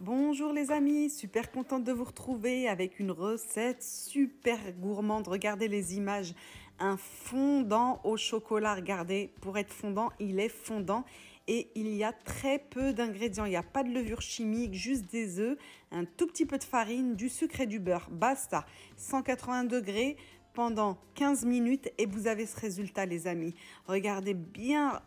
Bonjour les amis, super contente de vous retrouver avec une recette super gourmande. Regardez les images, un fondant au chocolat. Regardez, pour être fondant, il est fondant et il y a très peu d'ingrédients. Il n'y a pas de levure chimique, juste des œufs, un tout petit peu de farine, du sucre et du beurre. Basta, 180 degrés pendant 15 minutes et vous avez ce résultat les amis. Regardez bien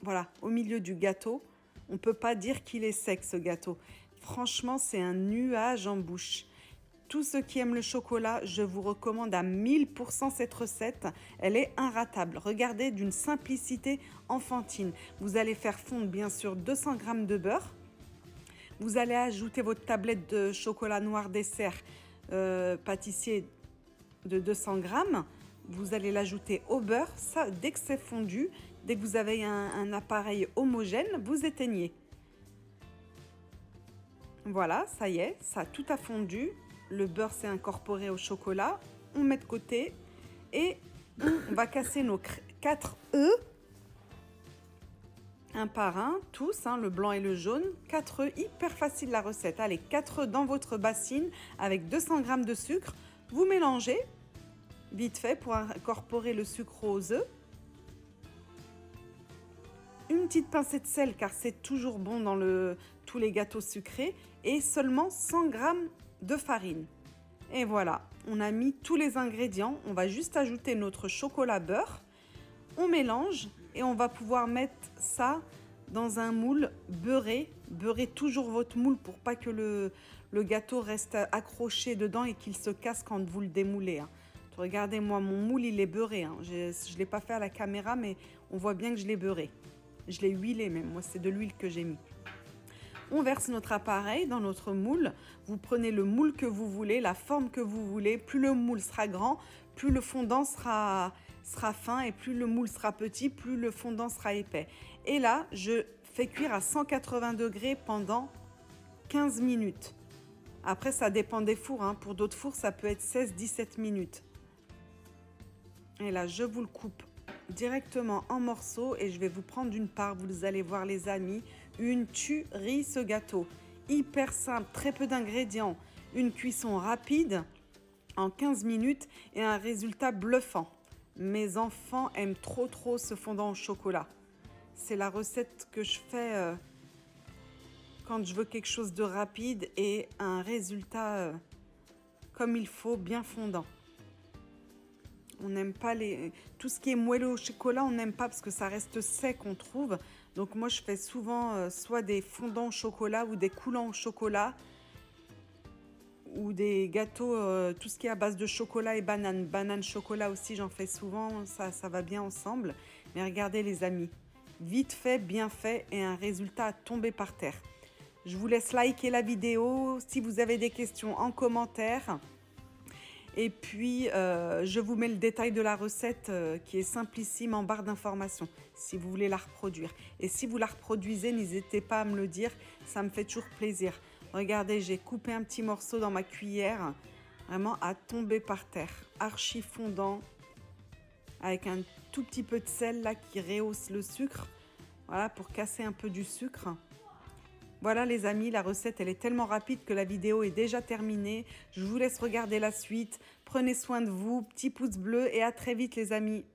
voilà, au milieu du gâteau. On ne peut pas dire qu'il est sec ce gâteau. Franchement, c'est un nuage en bouche. Tous ceux qui aiment le chocolat, je vous recommande à 1000% cette recette. Elle est inratable. Regardez, d'une simplicité enfantine. Vous allez faire fondre bien sûr 200 g de beurre. Vous allez ajouter votre tablette de chocolat noir dessert pâtissier de 200 g. Vous allez l'ajouter au beurre. Ça, dès que c'est fondu, dès que vous avez un appareil homogène, vous éteignez. Voilà, ça y est, ça a tout a fondu. Le beurre s'est incorporé au chocolat. On met de côté et on va casser nos 4 œufs. Un par un, tous, le blanc et le jaune. 4 œufs, hyper facile la recette. Allez, 4 œufs dans votre bassine avec 200 g de sucre. Vous mélangez vite fait pour incorporer le sucre aux œufs. Une petite pincée de sel car c'est toujours bon dans tous les gâteaux sucrés et seulement 100 g de farine. Et voilà, on a mis tous les ingrédients. On va juste ajouter notre chocolat beurre. On mélange et on va pouvoir mettre ça dans un moule beurré. Beurrez toujours votre moule pour pas que le gâteau reste accroché dedans et qu'il se casse quand vous le démoulez. Regardez, moi, mon moule, il est beurré. Je ne l'ai pas fait à la caméra, mais on voit bien que je l'ai beurré. Je l'ai huilé même. Moi, c'est de l'huile que j'ai mis. On verse notre appareil dans notre moule. Vous prenez le moule que vous voulez, la forme que vous voulez. Plus le moule sera grand, plus le fondant sera fin. Et plus le moule sera petit, plus le fondant sera épais. Et là, je fais cuire à 180 degrés pendant 15 minutes. Après, ça dépend des fours. Pour d'autres fours, ça peut être 16-17 minutes. Et là, je vous le coupe directement en morceaux et je vais vous prendre une part. Vous allez voir les amis, une tuerie ce gâteau. Hyper simple, très peu d'ingrédients, une cuisson rapide en 15 minutes et un résultat bluffant. Mes enfants aiment trop ce fondant au chocolat. C'est la recette que je fais quand je veux quelque chose de rapide et un résultat comme il faut, bien fondant. On n'aime pas tout ce qui est moelleux au chocolat, on n'aime pas parce que ça reste sec, on trouve. Donc moi, je fais souvent soit des fondants au chocolat ou des coulants au chocolat ou des gâteaux, tout ce qui est à base de chocolat et banane. Banane chocolat aussi, j'en fais souvent, ça va bien ensemble. Mais regardez les amis, vite fait, bien fait et un résultat à tomber par terre. Je vous laisse liker la vidéo si vous avez des questions en commentaire. Et puis, je vous mets le détail de la recette qui est simplissime en barre d'informations si vous voulez la reproduire. Et si vous la reproduisez, n'hésitez pas à me le dire, ça me fait toujours plaisir. Regardez, j'ai coupé un petit morceau dans ma cuillère, vraiment à tomber par terre. Archi fondant, avec un tout petit peu de sel là qui rehausse le sucre. Voilà, pour casser un peu du sucre. Voilà les amis, la recette elle est tellement rapide que la vidéo est déjà terminée. Je vous laisse regarder la suite. Prenez soin de vous, petit pouce bleu et à très vite les amis.